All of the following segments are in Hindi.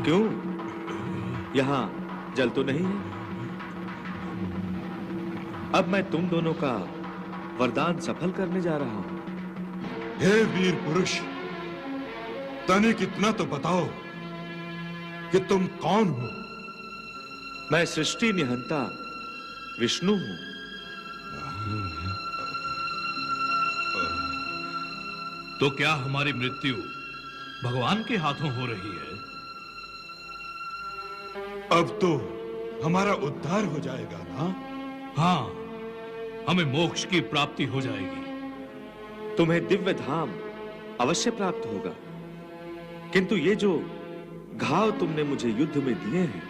क्यों? यहां जल तो नहीं है? अब मैं तुम दोनों का वरदान सफल करने जा रहा हूं। हे वीर पुरुष, तनिक इतना तो बताओ कि तुम कौन हो? मैं सृष्टि निहंता विष्णु हूं। तो क्या हमारी मृत्यु भगवान के हाथों हो रही है? अब तो हमारा उद्धार हो जाएगा ना? हाँ, हमें मोक्ष की प्राप्ति हो जाएगी। तुम्हें दिव्य धाम अवश्य प्राप्त होगा, किंतु ये जो घाव तुमने मुझे युद्ध में दिए हैं,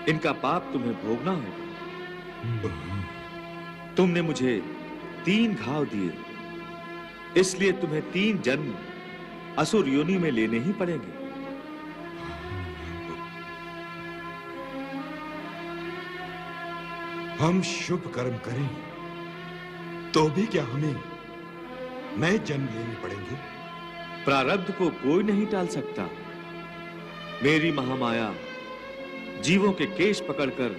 इनका पाप तुम्हें भोगना होगा। तुमने मुझे 3 घाव दिए, इसलिए तुम्हें 3 जन्म असुर योनि में लेने ही पड़ेंगे। हम शुभ कर्म करें तो भी क्या हमें नए जन्म लेने पड़ेंगे? प्रारब्ध को कोई नहीं टाल सकता। मेरी महामाया जीवों के केश पकड़कर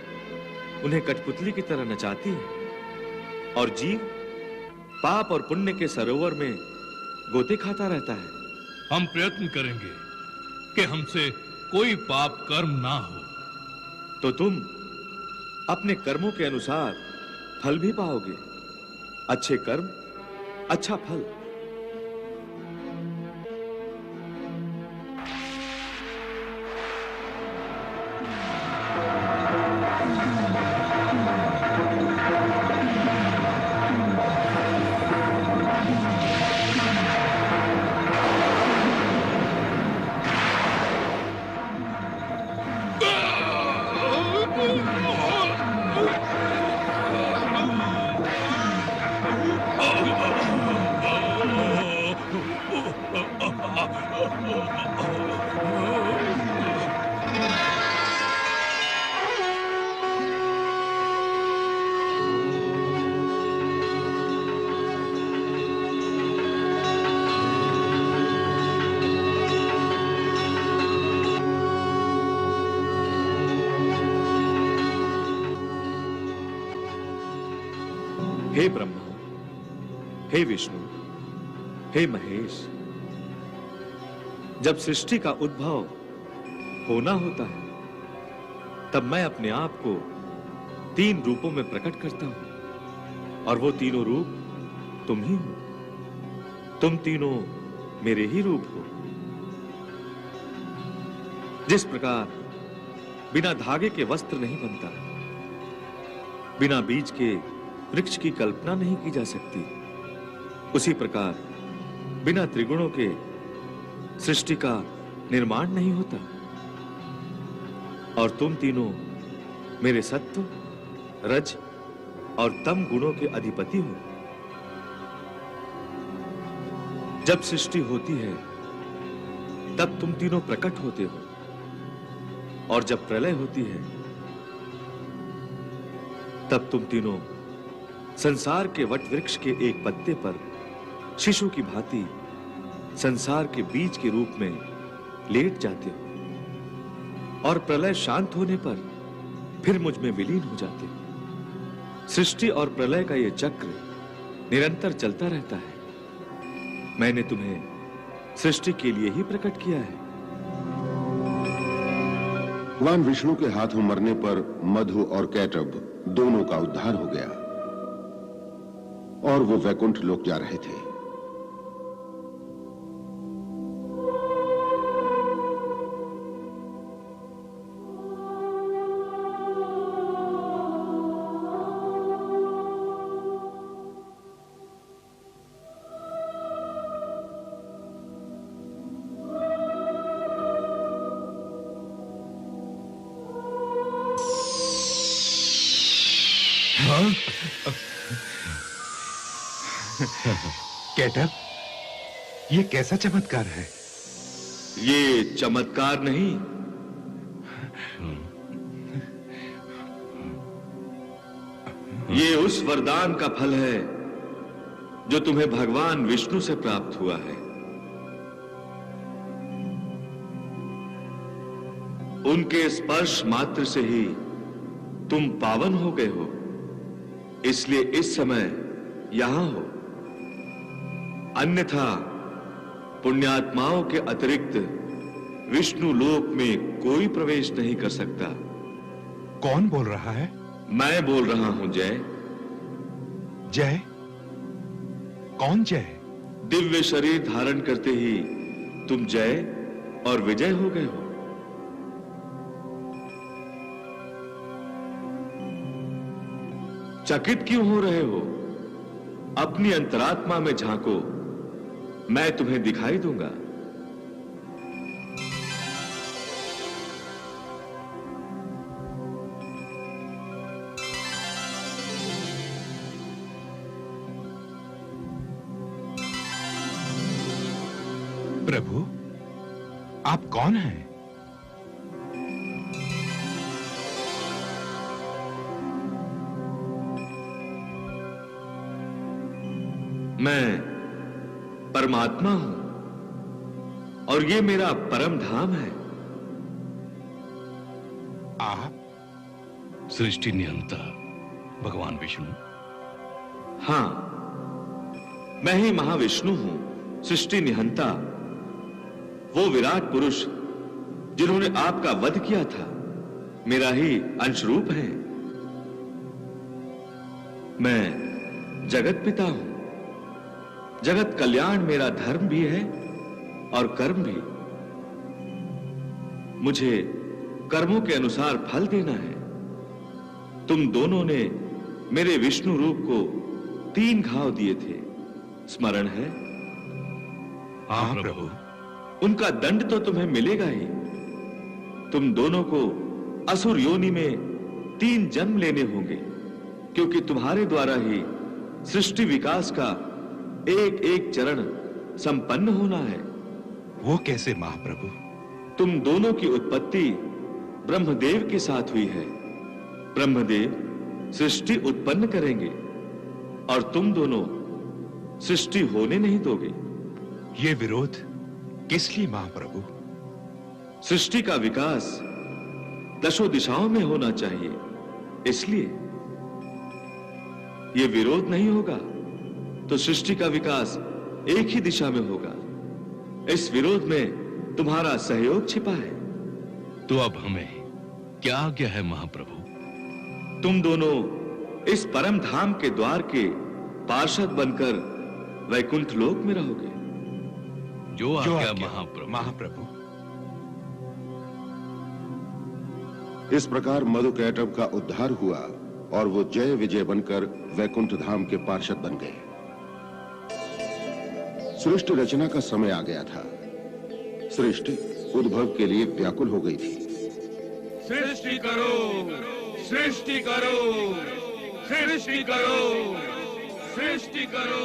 उन्हें कठपुतली की तरह नचाती है, और जीव पाप और पुण्य के सरोवर में गोते खाता रहता है। हम प्रयत्न करेंगे कि हमसे कोई पाप कर्म ना हो। तो तुम अपने कर्मों के अनुसार फल भी पाओगे। अच्छे कर्म, अच्छा फल। हे ब्रह्मा, हे विष्णु, हे महेश, जब सृष्टि का उद्भव होना होता है, तब मैं अपने आप को 3 रूपों में प्रकट करता हूं, और वो तीनों रूप तुम ही हो। तुम तीनों मेरे ही रूप हो। जिस प्रकार बिना धागे के वस्त्र नहीं बनता, बिना बीज के वृक्ष की कल्पना नहीं की जा सकती, उसी प्रकार बिना त्रिगुणों के सृष्टि का निर्माण नहीं होता। और तुम तीनों मेरे सत्व, रज और तम गुणों के अधिपति हो। जब सृष्टि होती है, तब तुम तीनों प्रकट होते हो, और जब प्रलय होती है, तब तुम तीनों संसार के वट वृक्ष के एक पत्ते पर शिशु की भांति संसार के बीज के रूप में लेट जाते हो, और प्रलय शांत होने पर फिर मुझ में विलीन हो जाते हो। सृष्टि और प्रलय का यह चक्र निरंतर चलता रहता है। मैंने तुम्हें सृष्टि के लिए ही प्रकट किया है। भगवान विष्णु के हाथों मरने पर मधु और कैटब दोनों का उद्धार हो गया। और वो वैकुंठ लोक जा रहे थे। केटअप, ये कैसा चमत्कार है? ये चमत्कार नहीं, ये उस वरदान का फल है जो तुम्हें भगवान विष्णु से प्राप्त हुआ है। उनके स्पर्श मात्र से ही तुम पावन हो गए हो, इसलिए इस समय यहां हो। अन्यथा पुण्यात्माओं के अतिरिक्त विष्णु लोक में कोई प्रवेश नहीं कर सकता। कौन बोल रहा है? मैं बोल रहा हूं जय। जय? कौन जय? दिव्य शरीर धारण करते ही तुम जय और विजय हो गए हो। चकित क्यों हो रहे हो? अपनी अंतरात्मा में झांको, मैं तुम्हें दिखाई दूंगा। प्रभु, आप कौन हैं? मैं परमात्मा हूं और ये मेरा परम धाम है। आप? सृष्टि नियंता भगवान विष्णु। हां, मैं ही महाविष्णु हूं, सृष्टि निहंता, वो विराट पुरुष जिन्होंने आपका वध किया था, मेरा ही अंशरूप है। मैं जगत पिता हूं। जगत कल्याण मेरा धर्म भी है और कर्म भी। मुझे कर्मों के अनुसार फल देना है। तुम दोनों ने मेरे विष्णु रूप को 3 घाव दिए थे, स्मरण है? हाँ प्रभु। उनका दंड तो तुम्हें मिलेगा ही। तुम दोनों को असुर योनि में 3 जन्म लेने होंगे, क्योंकि तुम्हारे द्वारा ही सृष्टि विकास का एक एक चरण संपन्न होना है। वो कैसे महाप्रभु? तुम दोनों की उत्पत्ति ब्रह्मदेव के साथ हुई है। ब्रह्मदेव सृष्टि उत्पन्न करेंगे और तुम दोनों सृष्टि होने नहीं दोगे। ये विरोध किस लिए महाप्रभु? सृष्टि का विकास दशों दिशाओं में होना चाहिए, इसलिए यह विरोध नहीं होगा तो सृष्टि का विकास एक ही दिशा में होगा। इस विरोध में तुम्हारा सहयोग छिपा है। तो अब हमें क्या आज्ञा है महाप्रभु? तुम दोनों इस परम धाम के द्वार के पार्षद बनकर वैकुंठ लोक में रहोगे। जो जो आज्ञा आज्ञा महाप्रभु। महाप्रभु। इस प्रकार मधु कैटअप का उद्धार हुआ और वो जय विजय बनकर वैकुंठ धाम के पार्षद बन गए। सृष्टि रचना का समय आ गया था। सृष्टि उद्भव के लिए व्याकुल हो गई थी। सृष्टि करो, सृष्टि करो, सृष्टि करो, सृष्टि करो।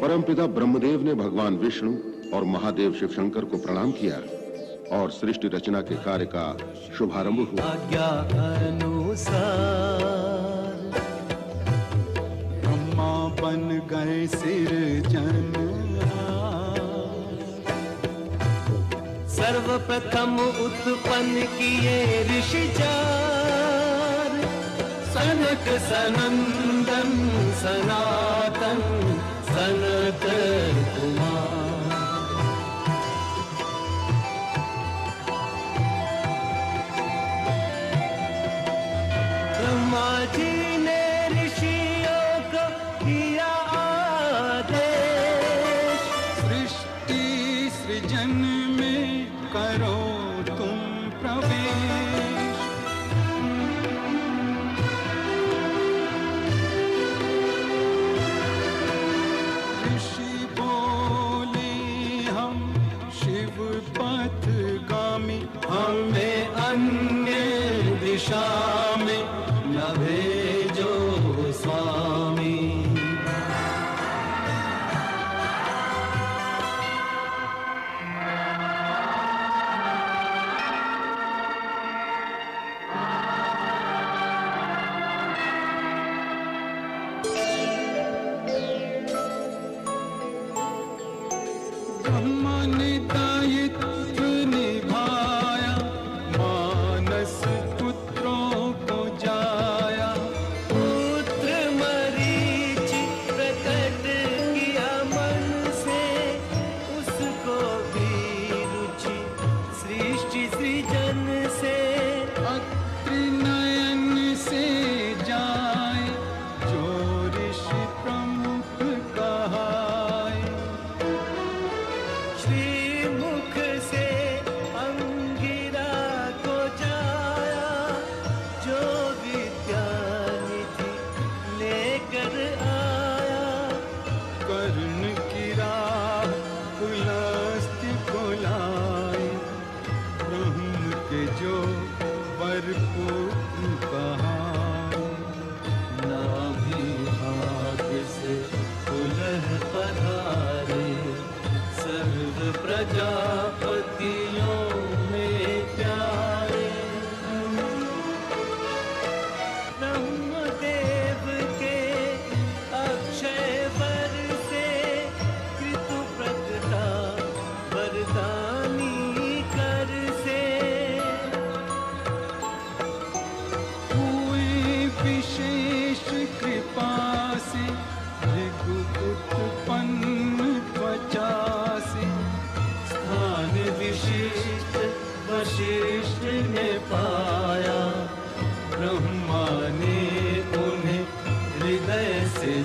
परमपिता ब्रह्मदेव ने भगवान विष्णु और महादेव शिव शंकर को प्रणाम किया और सृष्टि रचना के कार्य का शुभारंभ हुआ। आज्ञा अनुसार ब्रह्मा बन गए सिरजनहार। सर्वप्रथम उत्पन्न किए ऋषि चार, सनक सनंदन सनातन सनत कुमार। ब्रह्मा जी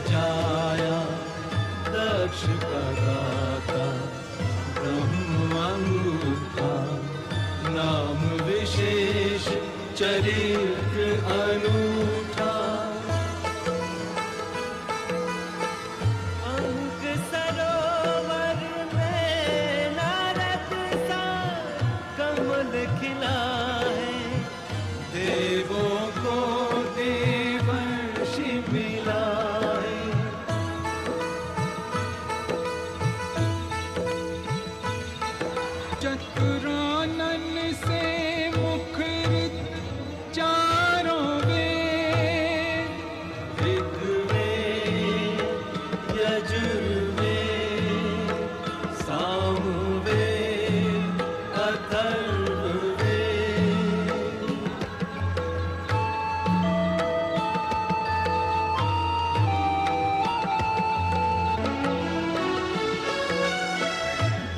जाया दक्ष का दाता ब्रह्मांगूठा नाम विशेष चरित्र अनूठा अंक सरोवर में नारद सा कमल खिला है देवों को देवर्षि मिला है चतुरानन से मुखरित चारों वेद ऋग्वेद यजुर्वेद सामवेद अथर्ववेद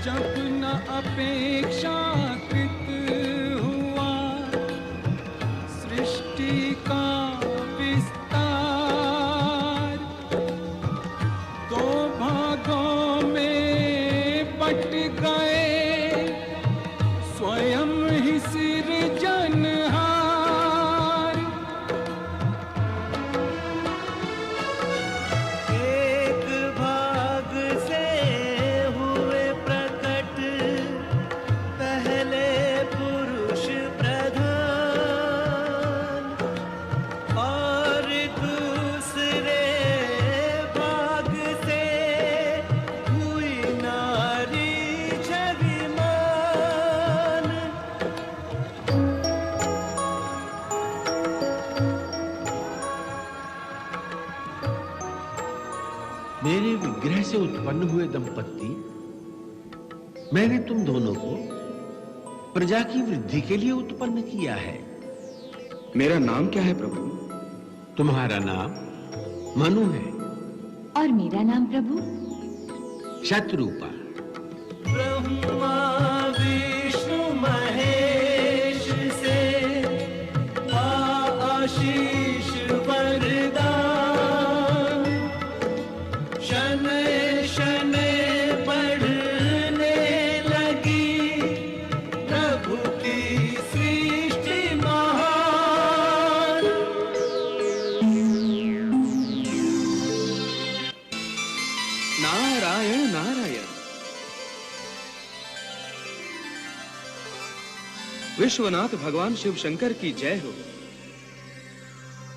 जब न अपेक्षाकृत हुआ सृष्टि का विस्तार दो भागों में बट गए स्वयं ही सृजनहार एक भाग से हुए प्रकट पहले पुरुष प्रधान और दूसरे भाग से हुई नारी छविमान मेरे विग्रह से उत्पन्न हुए दंपत्ति मैंने तुम दोनों को प्रजा की वृद्धि के लिए उत्पन्न किया है। मेरा नाम क्या है प्रभु? तुम्हारा नाम मनु है। और मेरा नाम प्रभु शत्रुपा। ब्रह्मा विष्णु महेश से आशीष वरदान शनै शनै बढ़ने लगी प्रभु की सृष्टि महान नारायण नारायण। विश्वनाथ भगवान शिव शंकर की जय हो।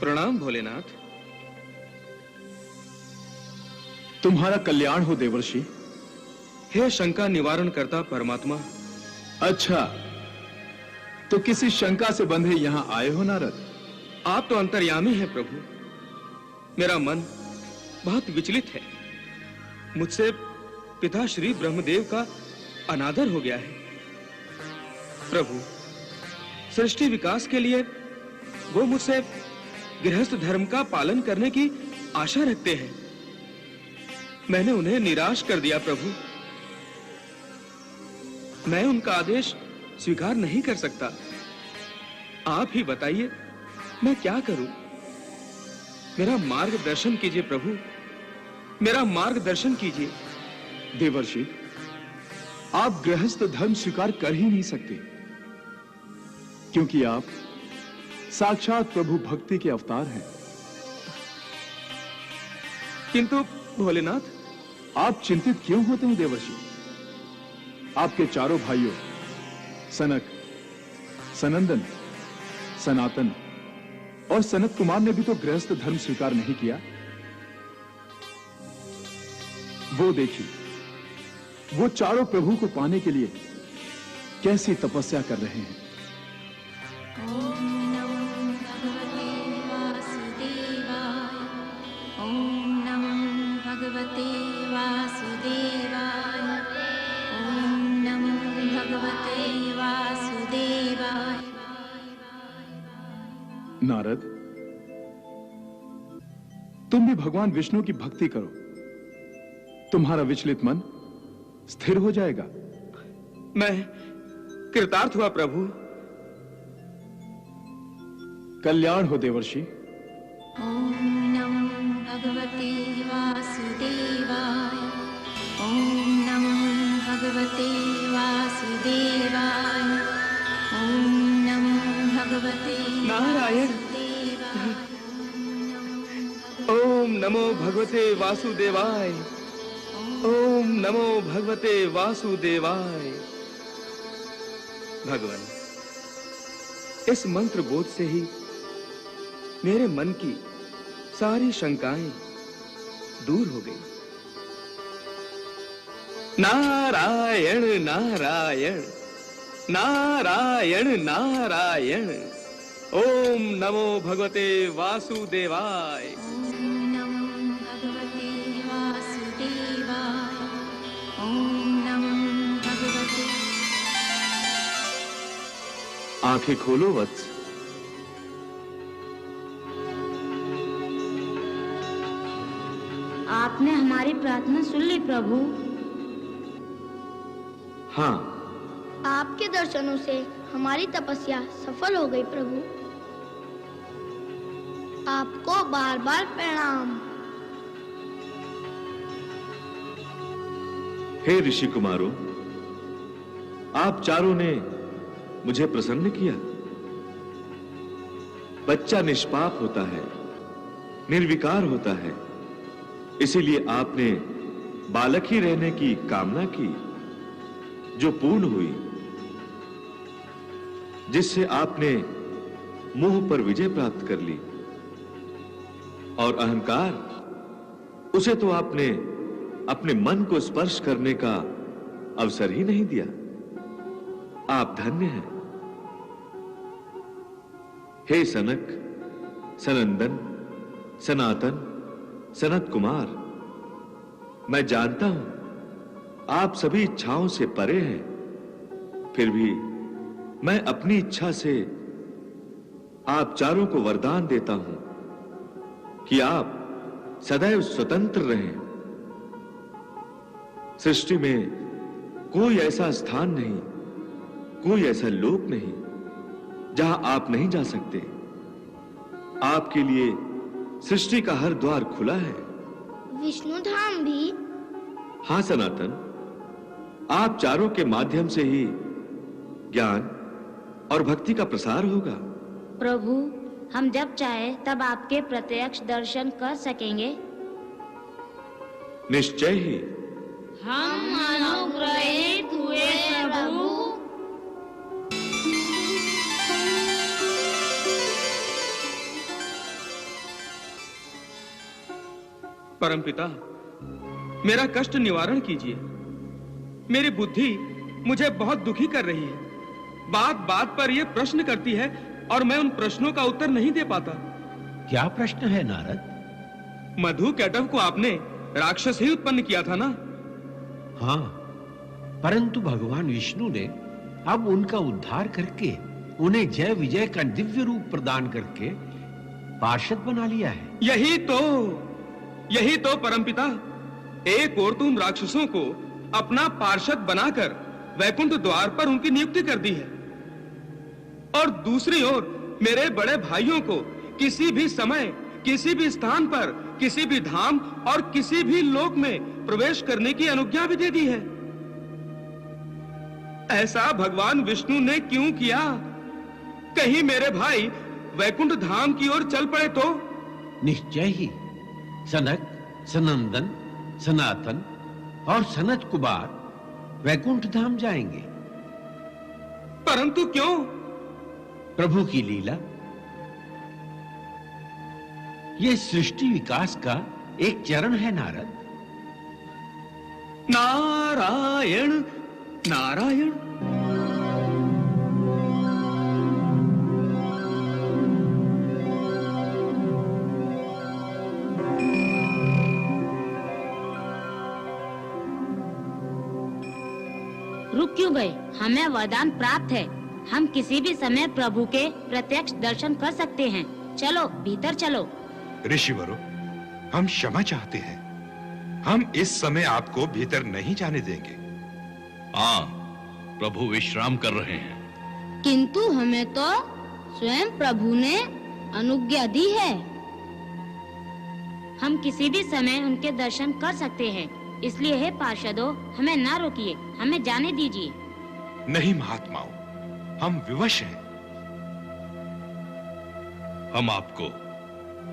प्रणाम भोलेनाथ। तुम्हारा कल्याण हो देवर्षि। हे शंका निवारण करता परमात्मा। अच्छा, तो किसी शंका से बंधे यहां आए हो नारद? आप तो अंतर्यामी हैं प्रभु। मेरा मन बहुत विचलित है। मुझसे पिता श्री ब्रह्मदेव का अनादर हो गया है। प्रभु, सृष्टि विकास के लिए वो मुझसे गृहस्थ धर्म का पालन करने की आशा रखते हैं। मैंने उन्हें निराश कर दिया प्रभु। मैं उनका आदेश स्वीकार नहीं कर सकता। आप ही बताइए मैं क्या करूं? मेरा मार्गदर्शन कीजिए प्रभु, मेरा मार्गदर्शन कीजिए। देवर्षि, आप गृहस्थ धर्म स्वीकार कर ही नहीं सकते, क्योंकि आप साक्षात प्रभु भक्ति के अवतार हैं। किंतु भोलेनाथ, आप चिंतित क्यों होते हैं देवर्षि? आपके चारों भाइयों सनक, सनंदन, सनातन और सनत कुमार ने भी तो गृहस्थ धर्म स्वीकार नहीं किया। वो देखिए, वो चारों प्रभु को पाने के लिए कैसी तपस्या कर रहे हैं। ओम नमो भगवते वासुदेवाय। ओम नमो भगवते वासुदेवाय। ओम नमो भगवते वासुदेवाय। नारद, तुम भी भगवान विष्णु की भक्ति करो, तुम्हारा विचलित मन स्थिर हो जाएगा। मैं कृतार्थ हुआ प्रभु। कल्याण हो देवर्षि। ओम नमो भगवते वासुदेवाय। ओम नमो भगवते वासुदेवाय। ओम नमो भगवते नारायण। ओम नमो भगवते वासुदेवाय। ओम नमो भगवते वासुदेवाय। भगवान, इस मंत्र बोध से ही मेरे मन की सारी शंकाएं दूर हो गई। नारायण नारायण नारायण नारायण। ओम नमो भगवते वासुदेवाय। ओम नमो भगवते वासुदेवाय। ओम नमो भगवते। आंखें खोलो वत्स। आपने हमारी प्रार्थना सुन ली प्रभु। हाँ, आपके दर्शनों से हमारी तपस्या सफल हो गई प्रभु। आपको बार बार प्रणाम। हे ऋषि कुमारों, आप चारों ने मुझे प्रसन्न किया। बच्चा निष्पाप होता है, निर्विकार होता है, इसीलिए आपने बालक ही रहने की कामना की, जो पूर्ण हुई, जिससे आपने मोह पर विजय प्राप्त कर ली। और अहंकार, उसे तो आपने अपने मन को स्पर्श करने का अवसर ही नहीं दिया। आप धन्य हैं। हे सनक, सनंदन, सनातन, सनत कुमार, मैं जानता हूं आप सभी इच्छाओं से परे हैं, फिर भी मैं अपनी इच्छा से आप चारों को वरदान देता हूं कि आप सदैव स्वतंत्र रहें। सृष्टि में कोई ऐसा स्थान नहीं, कोई ऐसा लोक नहीं जहां आप नहीं जा सकते। आपके लिए सृष्टि का हर द्वार खुला है। विष्णु धाम भी? हां सनातन, आप चारों के माध्यम से ही ज्ञान और भक्ति का प्रसार होगा। प्रभु, हम जब चाहे तब आपके प्रत्यक्ष दर्शन कर सकेंगे? निश्चय ही। हम अनुग्रहित हुए प्रभु। परमपिता, मेरा कष्ट निवारण कीजिए। मेरी बुद्धि मुझे बहुत दुखी कर रही है। बात बात पर यह प्रश्न करती है और मैं उन प्रश्नों का उत्तर नहीं दे पाता। क्या प्रश्न है नारद? मधु कैटव को आपने राक्षस ही उत्पन्न किया था ना? हाँ, परंतु भगवान विष्णु ने अब उनका उद्धार करके उन्हें जय विजय का दिव्य रूप प्रदान करके पार्षद बना लिया है। यही तो परमपिता, एक ओर तुम राक्षसों को अपना पार्षद बनाकर वैकुंठ द्वार पर उनकी नियुक्ति कर दी है, और दूसरी ओर मेरे बड़े भाइयों को किसी भी समय, किसी भी स्थान पर, किसी भी धाम और किसी भी लोक में प्रवेश करने की अनुज्ञा भी दे दी है। ऐसा भगवान विष्णु ने क्यों किया? कहीं मेरे भाई वैकुंठ धाम की ओर चल पड़े तो? निश्चय ही सनक, सनंदन, सनातन और सनत कुमार वैकुंठ धाम जाएंगे। परंतु क्यों? प्रभु की लीला। यह सृष्टि विकास का एक चरण है नारद। नारायण नारायण। रुक क्यों गए? हमें वरदान प्राप्त है। हम किसी भी समय प्रभु के प्रत्यक्ष दर्शन कर सकते हैं। चलो भीतर चलो। ऋषिवरों, हम क्षमा चाहते हैं। हम इस समय आपको भीतर नहीं जाने देंगे। हाँ, प्रभु विश्राम कर रहे हैं। किंतु हमें तो स्वयं प्रभु ने अनुज्ञा दी है। हम किसी भी समय उनके दर्शन कर सकते हैं। इसलिए हे पार्षदों, हमें ना रोकिए, हमें जाने दीजिए। नहीं महात्माओं, हम विवश हैं। हम आपको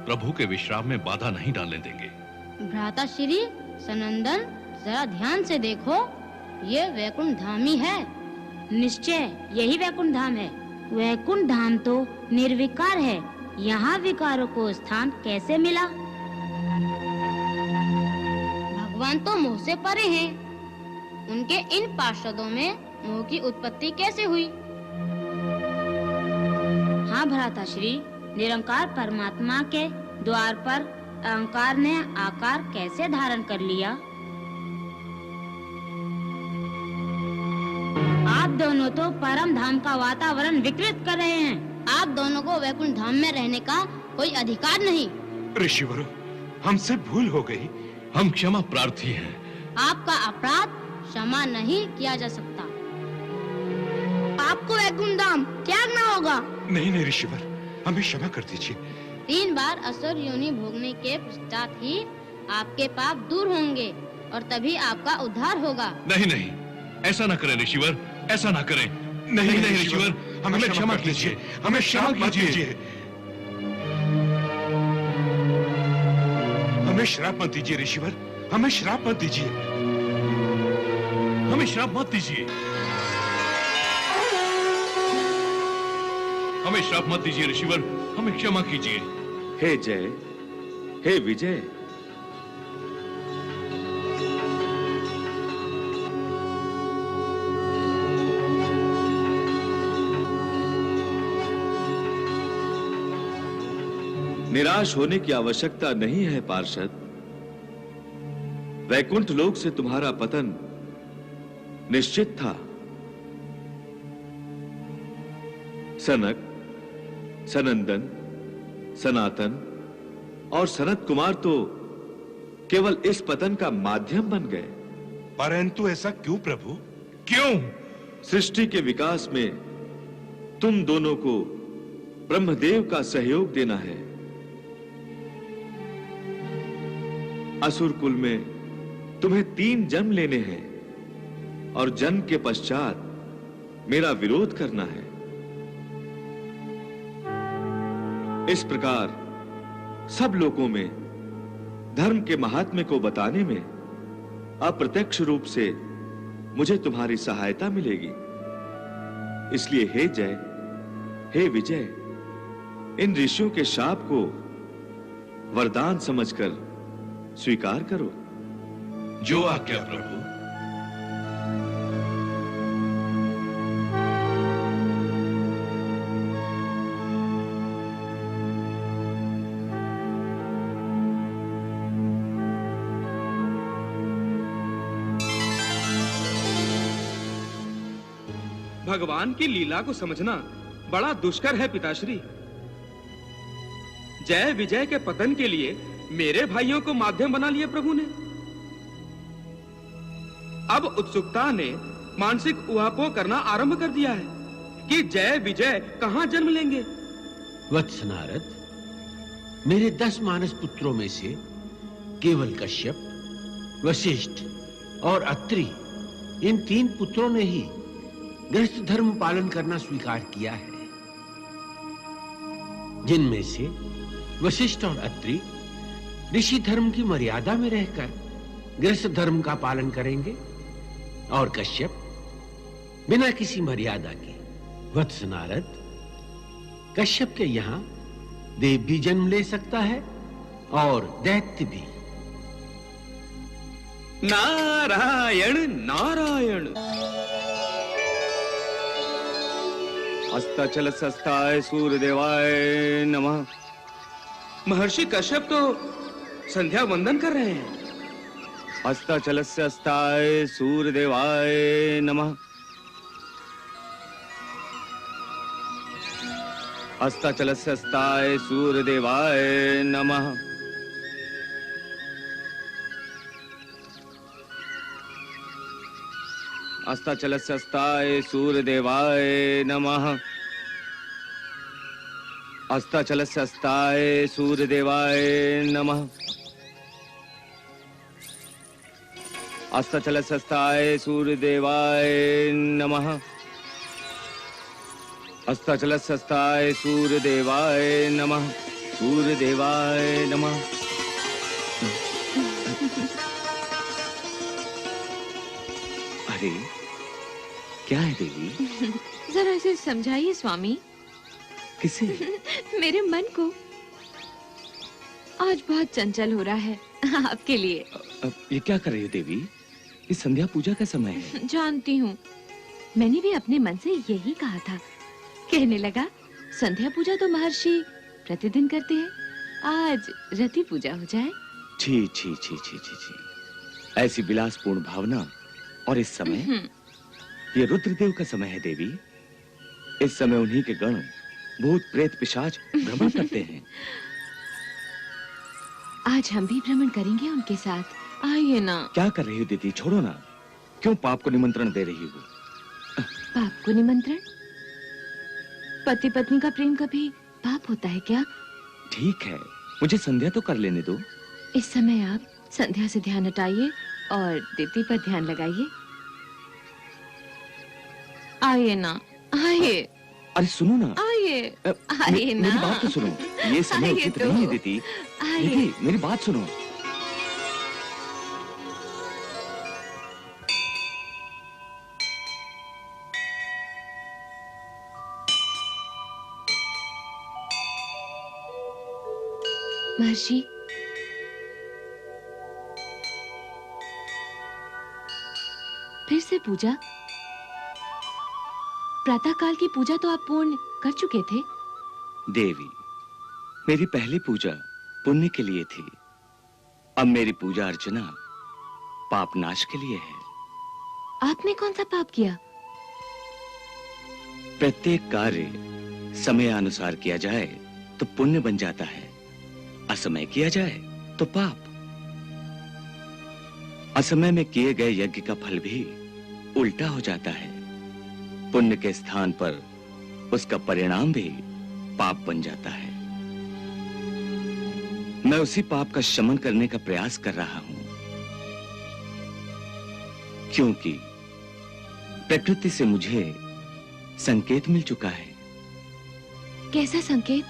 प्रभु के विश्राम में बाधा नहीं डालने देंगे। भ्राता श्री सनंदन, जरा ध्यान से देखो, ये वैकुंठ धाम ही है। निश्चय यही वैकुंठ धाम है। वैकुंठ धाम तो निर्विकार है, यहाँ विकारों को स्थान कैसे मिला? भगवान तो मोह से परे हैं। उनके इन पार्षदों में मोह की उत्पत्ति कैसे हुई? हाँ भ्राताश्री, निरंकार परमात्मा के द्वार पर अहंकार ने आकार कैसे धारण कर लिया? आप दोनों तो परम धाम का वातावरण विकृत कर रहे हैं। आप दोनों को वैकुंठ धाम में रहने का कोई अधिकार नहीं। ऋषिवरों, हमसे भूल हो गई। हम क्षमा प्रार्थी हैं। आपका अपराध क्षमा नहीं किया जा सकता। आपको वैकुंठ धाम त्यागना होगा। नहीं नहीं ऋषिवर, हमें क्षमा कर दीजिए। 3 बार असुर योनि भोगने के पश्चात ही आपके पाप दूर होंगे और तभी आपका उद्धार होगा। नहीं नहीं, ऐसा ना करें ऋषिवर, ऐसा ना करें। नहीं नहीं ऋषिवर, हमें क्षमा कीजिए, हमें क्षमा कीजिए। हमें श्राप मत दीजिए ऋषिवर, हमें श्राप मत दीजिए। हमें श्राप मत दीजिए। हमें श्राप मत दीजिए ऋषिवर, हमें क्षमा कीजिए। हे जय, हे विजय, निराश होने की आवश्यकता नहीं है पार्षद। वैकुंठ लोक से तुम्हारा पतन निश्चित था। सनक, सनंदन, सनातन और सनत कुमार तो केवल इस पतन का माध्यम बन गए। परंतु ऐसा क्यों प्रभु? क्यों? सृष्टि के विकास में तुम दोनों को ब्रह्मदेव का सहयोग देना है। असुर कुल में तुम्हें 3 जन्म लेने हैं और जन्म के पश्चात मेरा विरोध करना है। इस प्रकार सब लोगों में धर्म के महात्म्य को बताने में अप्रत्यक्ष रूप से मुझे तुम्हारी सहायता मिलेगी। इसलिए हे जय, हे विजय, इन ऋषियों के शाप को वरदान समझकर स्वीकार करो। जो आज्ञा प्रभु। भगवान की लीला को समझना बड़ा दुष्कर है पिताश्री। जय विजय के पतन के लिए मेरे भाइयों को माध्यम बना लिया प्रभु ने। अब उत्सुकता ने मानसिक उहापोह करना आरंभ कर दिया है कि जय विजय कहां जन्म लेंगे। वत्स नारद, मेरे 10 मानस पुत्रों में से केवल कश्यप, वशिष्ठ और अत्रि, इन 3 पुत्रों ने ही गृहस्थ धर्म पालन करना स्वीकार किया है। जिनमें से वशिष्ठ और अत्रि ऋषि धर्म की मर्यादा में रहकर गृहस्थ धर्म का पालन करेंगे और कश्यप बिना किसी मर्यादा के। वत्स नारद, कश्यप के यहां देव भी जन्म ले सकता है और दैत्य भी। नारायण नारायण। अस्ताचल सस्ताय सूर्यदेवाय नमः। महर्षि कश्यप तो संध्या वंदन कर रहे हैं। अस्ताचलस्य अस्ताय सूर्यदेवाय नमः। अस्ताचलस्य अस्ताय सूर्यदेवाय नमः। अस्ताचलस्य अस्ताय सूर्यदेवाय नमः। अस्ताचलस्य अस्ताय सूर्यदेवाय नमः। अस्ताचलस्ताय सूर्यदेवाय नमः। अस्ताचलस्ताय सूर्यदेवाय नमः। सूर्यदेवाय नमः। अरे क्या है देवी? जरा इसे समझाइए स्वामी। किसे? मेरे मन को। आज बहुत चंचल हो रहा है आपके लिए। अब ये क्या कर रही हो देवी? इस संध्या पूजा का समय है। जानती हूँ, मैंने भी अपने मन से यही कहा था। कहने लगा संध्या पूजा तो महर्षि प्रतिदिन करते हैं, आज रति पूजा हो जाए। छी छी छी छी छी छी, ऐसी विलासपूर्ण भावना। और इस समय ये रुद्रदेव का समय है देवी। इस समय उन्हीं के गण भूत प्रेत पिशाच भ्रमण करते हैं। आज हम भी भ्रमण करेंगे उनके साथ, आइए ना। क्या कर रही हो दीदी? छोड़ो ना। क्यों पाप को निमंत्रण दे रही हो? पाप को निमंत्रण? पति पत्नी का प्रेम कभी पाप होता है क्या? ठीक है, मुझे संध्या तो कर लेने दो। इस समय आप संध्या से ध्यान हटाइए और दीप्ति पर ध्यान लगाइए। आइए ना, आइए। अरे सुनो ना, आइए, आइए ना। मेरी बात तो सुनो। ये समय उचित नहीं है दीदी। दीदी मेरी बात सुनो। महर्षि, फिर से पूजा? प्रातः काल की पूजा तो आप पूर्ण कर चुके थे। देवी, मेरी पहली पूजा पुण्य के लिए थी। अब मेरी पूजा अर्चना पाप नाश के लिए है। आपने कौन सा पाप किया? प्रत्येक कार्य समय अनुसार किया जाए तो पुण्य बन जाता है, असमय किया जाए तो पाप। असमय में किए गए यज्ञ का फल भी उल्टा हो जाता है। पुण्य के स्थान पर उसका परिणाम भी पाप बन जाता है। मैं उसी पाप का शमन करने का प्रयास कर रहा हूं, क्योंकि प्रकृति से मुझे संकेत मिल चुका है। कैसा संकेत?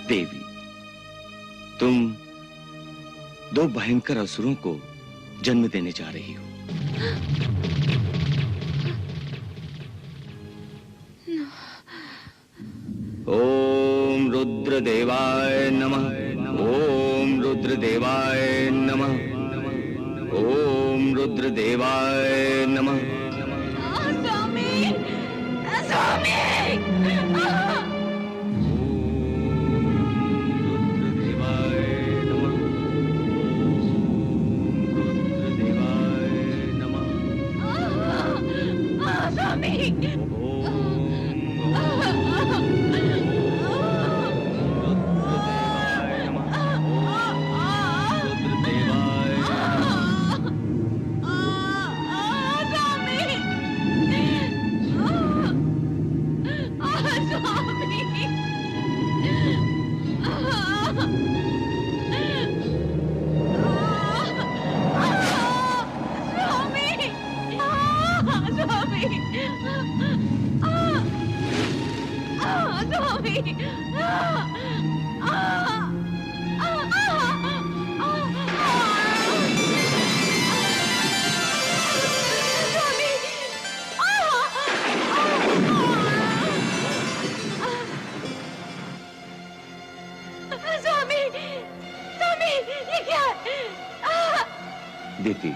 देवी, तुम दो भयंकर असुरों को जन्म देने जा रही हो। ओम रुद्रदेवाय नमः। ओम रुद्रदेवाय नमः। ओम रुद्रदेवाय नमः। स्वामी, स्वामी। दीदी,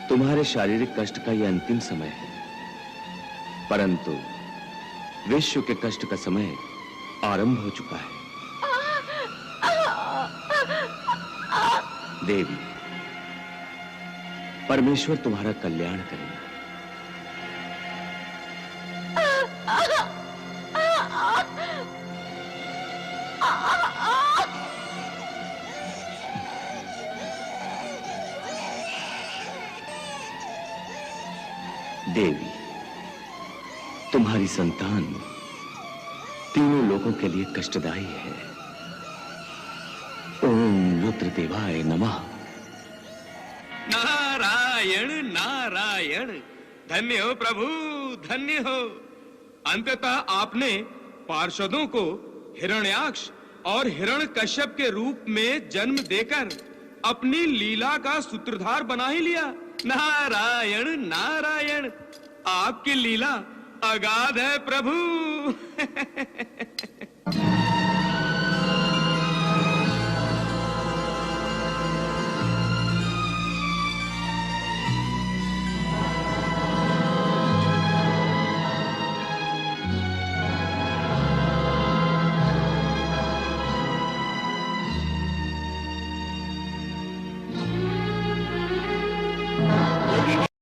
तुम्हारे शारीरिक कष्ट का यह अंतिम समय है, परंतु विश्व के कष्ट का समय आरंभ हो चुका है। देवी, परमेश्वर तुम्हारा कल्याण करे। देवी, तुम्हारी संतान तीनों लोगों के लिए कष्टदायी है। ओम रुद्रदेवाय नमः। नारायण नारायण, धन्य हो प्रभु, धन्य हो। अंततः आपने पार्षदों को हिरण्याक्ष और हिरण्यकश्यप के रूप में जन्म देकर अपनी लीला का सूत्रधार बना ही लिया। नारायण नारायण, आपकी लीला अगाध है प्रभु।